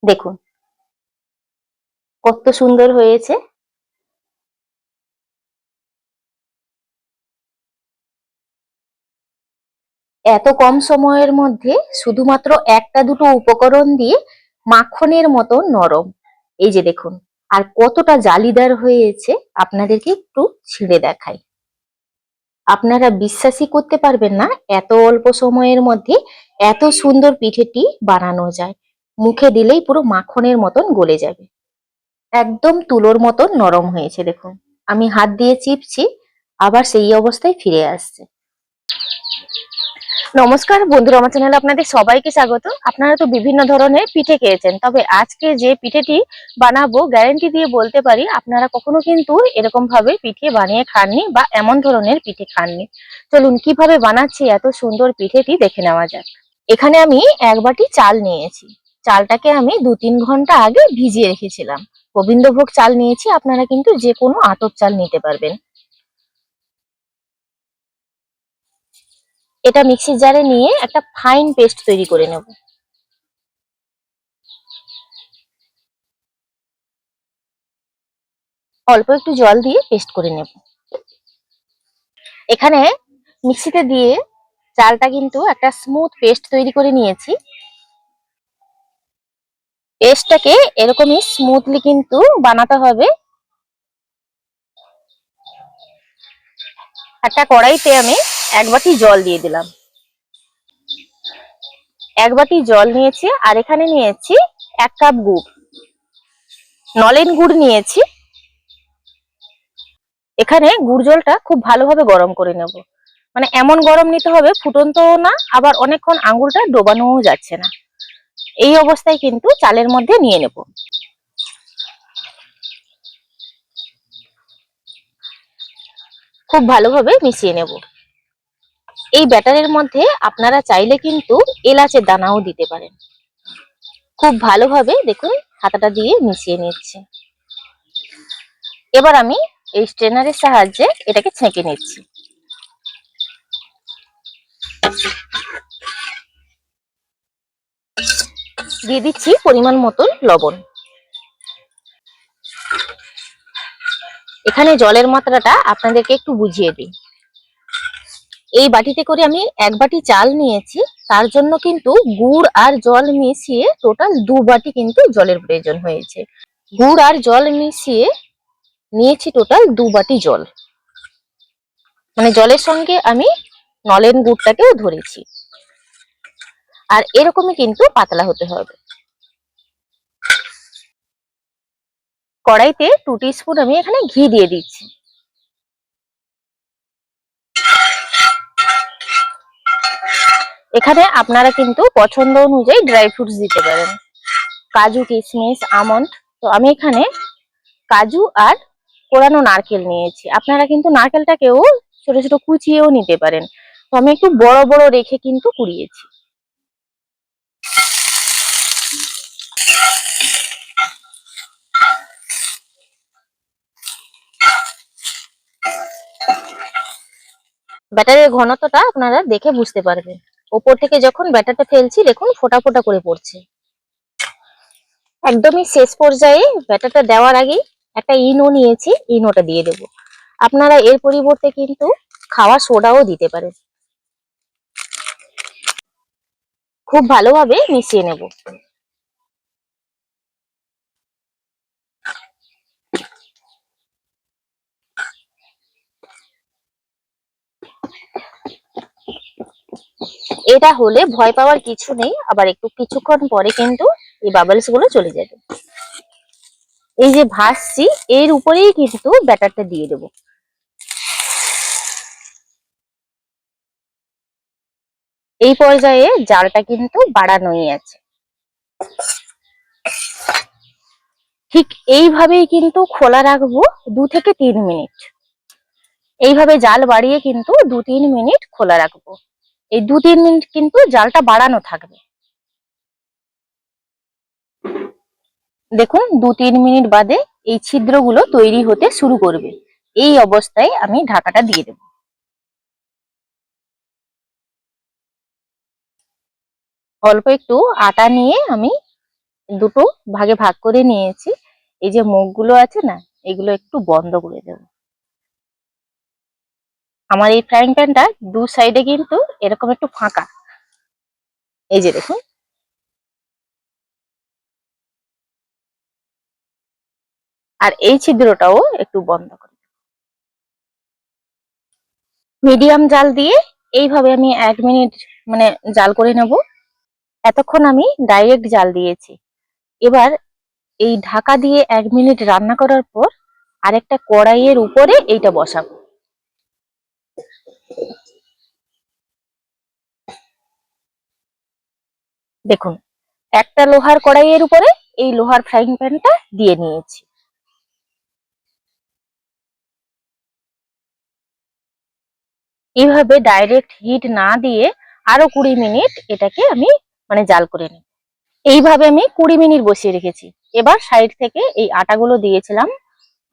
দেখুন কত সুন্দর হয়েছে। এত কম সময়ের মধ্যে শুধুমাত্র একটা দুটো উপকরণ দিয়ে মাখনের মতো নরম। এই যে দেখুন, আর কতটা জালিদার হয়েছে আপনাদেরকে একটু ছিঁড়ে দেখাই। আপনারা বিশ্বাসই করতে পারবেন না এত অল্প সময়ের মধ্যে এত সুন্দর পিঠেটি বানানো যায়। মুখে দিলেই পুরো মাখনের মতন গলে যাবে। একদম তুলোর মতন নরম হয়েছে দেখুন। আমি হাত দিয়ে চিপছি, আবার সেই অবস্থায় ফিরে আসছে। নমস্কার বন্ধুরা, আমার চ্যানেলে আপনাদের সবাইকে স্বাগত। আপনারা তো বিভিন্ন ধরনের পিঠে খেয়েছেন, তবে আজকে যে পিঠেটি বানাবো গ্যারান্টি দিয়ে বলতে পারি আপনারা কখনো কিন্তু এরকম ভাবে পিঠে বানিয়ে খাননি বা এমন ধরনের পিঠে খাননি। চলুন কিভাবে বানাচ্ছি এত সুন্দর পিঠেটি দেখে নেওয়া যাক। এখানে আমি এক বাটি চাল নিয়েছি। চালটাকে আমি 2-3 ঘন্টা আগে ভিজিয়ে রেখেছিলাম। গোবিন্দভোগ চাল নিয়েছি, আপনারা কিন্তু যে কোনো আতপ চাল নিতে পারবেন। এটা মিক্সির জারে নিয়ে একটা ফাইন পেস্ট তৈরি করে নেব। অল্প একটু জল দিয়ে পেস্ট করে নেব। এখানে মিক্সিতে দিয়ে চালটা কিন্তু একটা স্মুথ পেস্ট তৈরি করে নিয়েছি। পেস্টটাকে এরকমই স্মুথলি কিন্তু বানাতে হবে। একটা কড়াইতে আমি এক বাটি জল দিয়ে দিলাম। এক বাটি জল নিয়েছি, আর এখানে নিয়েছি 1 কাপ গুড়, নলেন গুড় নিয়েছি। এখানে গুড় জলটা খুব ভালোভাবে গরম করে নেব। মানে এমন গরম নিতে হবে ফুটন্তও না, আবার অনেকক্ষণ আঙুলটা ডোবানোও যাচ্ছে না। এই অবস্থায় কিন্তু চালের মধ্যে নিয়ে নেব। খুব ভালোভাবে মিশিয়ে নেব। এই ব্যাটারের মধ্যে আপনারা চাইলে কিন্তু এলাচের দানাও দিতে পারেন। খুব ভালোভাবে দেখুন হাতাটা দিয়ে মিশিয়ে নিচ্ছি। এবার আমি এই স্ট্রেনারের সাহায্যে এটাকে ছেঁকে নিচ্ছি। দিয়ে দিচ্ছি পরিমাণ মতন লবণ। এখানে জলের মাত্রাটা আপনাদেরকে একটু বুঝিয়ে দিই। এই বাটিতে করে আমি 1 বাটি চাল নিয়েছি, তার জন্য কিন্তু গুড় আর জল মিশিয়ে টোটাল 2 বাটি কিন্তু জলের প্রয়োজন হয়েছে। গুড় আর জল মিশিয়ে নিয়েছি টোটাল 2 বাটি জল। মানে জলের সঙ্গে আমি নলেন গুড়টাকেও ধরেছি। আর এরকমই কিন্তু পাতলা হতে হবে। কড়াইতে 2 টিস্পুন আমি এখানে ঘি দিয়ে দিচ্ছি। এখানে আপনারা কিন্তু পছন্দ অনুযায়ী ড্রাই ফ্রুটস দিতে পারেন, কাজু, কিশমিশ, আমন্ড। তো আমি এখানে কাজু আর কোরানো নারকেল নিয়েছি। আপনারা কিন্তু নারকেলটাকেও ছোট ছোট কুচিয়েও নিতে পারেন। তো আমি একটু বড় বড় রেখে কিন্তু কুড়িয়েছি। ব্যাটারের ঘনত্বটা আপনারা দেখে বুঝতে পারবেন। ওপর থেকে যখন ব্যাটারটা ফেলছি দেখুন ফোঁটা ফোঁটা করে পড়ছে। একদমই শেষ পর্যায়ে ব্যাটারটা দেওয়ার আগেই একটা ইনো নিয়েছি, ইনোটা দিয়ে দেব। আপনারা এর পরিবর্তে কিন্তু খাওয়া সোডাও দিতে পারেন। খুব ভালোভাবে মিশিয়ে নেব। এটা হলে ভয় পাওয়ার কিছু নেই, আবার একটু কিছুক্ষণ পরে কিন্তু এই বাবলস গুলো চলে যাবে। এই যে ভাসছি এর উপরেই কিন্তু ব্যাটারটা দিয়ে দেব। এই পর্যায়ে জালটা কিন্তু বাড়ানোই আছে। ঠিক এইভাবেই কিন্তু খোলা রাখবো 2 থেকে 3 মিনিট। এইভাবে জাল বাড়িয়ে কিন্তু 2-3 মিনিট খোলা রাখবো। এই 2-3 মিনিট কিন্তু জালটা বাড়ানো থাকবে। দেখুন 2-3 মিনিট বাদে এই ছিদ্রগুলো তৈরি হতে শুরু করবে। এই অবস্থায় আমি ঢাকাটা দিয়ে দেব। অল্প একটু আটা নিয়ে আমি দুটো ভাগে ভাগ করে নিয়েছি। এই যে মুখগুলো আছে না, এগুলো একটু বন্ধ করে দেব। আমার এই ফ্রাইং প্যানটা দু সাইডে কিন্তু এরকম একটু ফাঁকা, এই যে দেখুন। আর এই ছিদ্রটাও একটু বন্ধ করে, মিডিয়াম জাল দিয়ে এইভাবে আমি 1 মিনিট মানে জাল করে নেব। এতক্ষণ আমি ডাইরেক্ট জাল দিয়েছি। এবার এই ঢাকা দিয়ে 1 মিনিট রান্না করার পর আরেকটা কড়াইয়ের উপরে এইটা বসাবো। দেখুন, একটা লোহার কড়াইয়ের উপরে এই লোহার ফ্রাইং প্যানটা দিয়ে নিয়েছি। এইভাবে ডাইরেক্ট হিট না দিয়ে আরো 20 মিনিট এটাকে আমি মানে জাল করে নিই। এইভাবে আমি 20 মিনিট বসিয়ে রেখেছি। এবার সাইড থেকে এই আটাগুলো দিয়েছিলাম,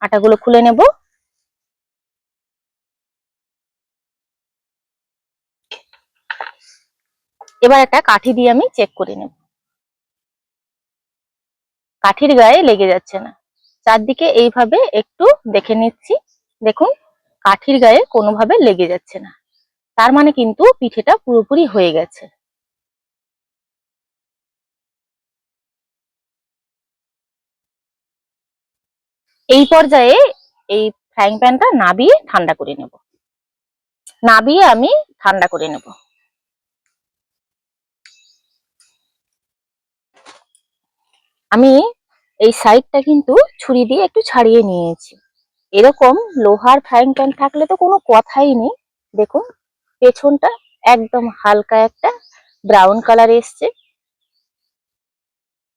আটাগুলো খুলে নেব। এবার একটা কাঠি দিয়ে আমি চেক করে নেব, কাঠির গায়ে লেগে যাচ্ছে না। চারদিকে এইভাবে একটু দেখে নিচ্ছি। দেখুন, কাঠির গায়ে কোনোভাবে লেগে যাচ্ছে না, তার মানে কিন্তু পিঠেটা পুরোপুরি হয়ে গেছে। এই পর্যায়ে এই ফ্রাইং প্যানটা নাবিয়ে ঠান্ডা করে নেব। নাবিয়ে আমি ঠান্ডা করে নেব। আমি এই সাইডটা কিন্তু ছুরি দিয়ে একটু ছাড়িয়ে নিয়েছি। এরকম লোহার ফ্রাইং প্যান থাকলে তো কোনো কথাই নেই। দেখুন, পেছনটা একদম হালকা একটা ব্রাউন কালার এসছে।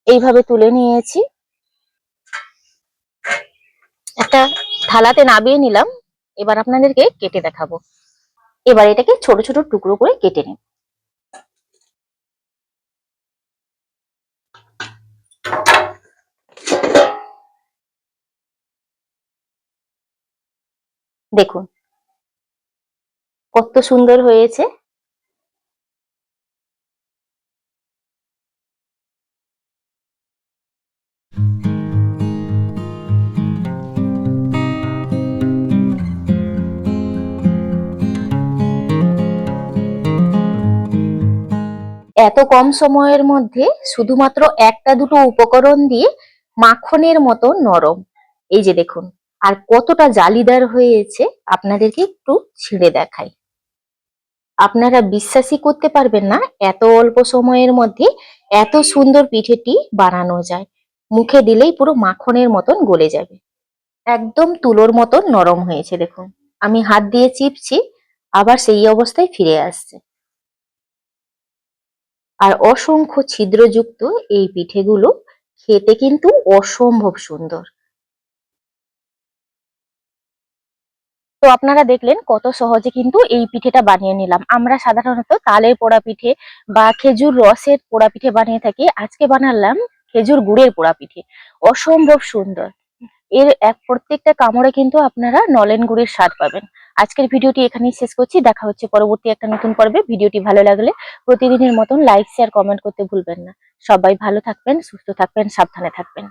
এইভাবে তুলে নিয়েছি, একটা থালাতে নাবিয়ে নিলাম। এবার আপনাদেরকে কেটে দেখাবো। এবার এটাকে ছোট ছোট টুকরো করে কেটে নিন। দেখুন কত সুন্দর হয়েছে। এত কম সময়ের মধ্যে শুধুমাত্র একটা দুটো উপকরণ দিয়ে মাখনের মতো নরম, এই যে দেখুন। আর কতটা জালিদার হয়েছে আপনাদেরকে একটু ছিঁড়ে দেখাই। আপনারা বিশ্বাসই করতে পারবেন না এত অল্প সময়ের মধ্যে এত সুন্দর পিঠেটি বানানো যায়। মুখে দিলেই পুরো মাখনের মতন গলে যাবে। একদম তুলোর মতন নরম হয়েছে দেখুন। আমি হাত দিয়ে চিপছি, আবার সেই অবস্থায় ফিরে আসছে। আর অসংখ্য ছিদ্রযুক্ত এই পিঠেগুলো খেতে কিন্তু অসম্ভব সুন্দর। তো আপনারা দেখলেন কত সহজে কিন্তু এই পিঠেটা বানিয়ে নিলাম। আমরা সাধারণত তালের পোড়া পিঠে বা খেজুর রসের পোড়া পিঠে বানিয়ে থাকি। আজকে বানালাম খেজুর গুড়ের পোড়া পিঠে। অসম্ভব সুন্দর। এর প্রত্যেকটা কামড়ে কিন্তু আপনারা নলেন গুড়ের স্বাদ পাবেন। আজকের ভিডিওটি এখানেই শেষ করছি। দেখা হচ্ছে পরবর্তী একটা নতুন পর্বে। ভিডিওটি ভালো লাগলে প্রতিদিনের মতন লাইক, শেয়ার, কমেন্ট করতে ভুলবেন না। সবাই ভালো থাকবেন, সুস্থ থাকবেন, সাবধানে থাকবেন।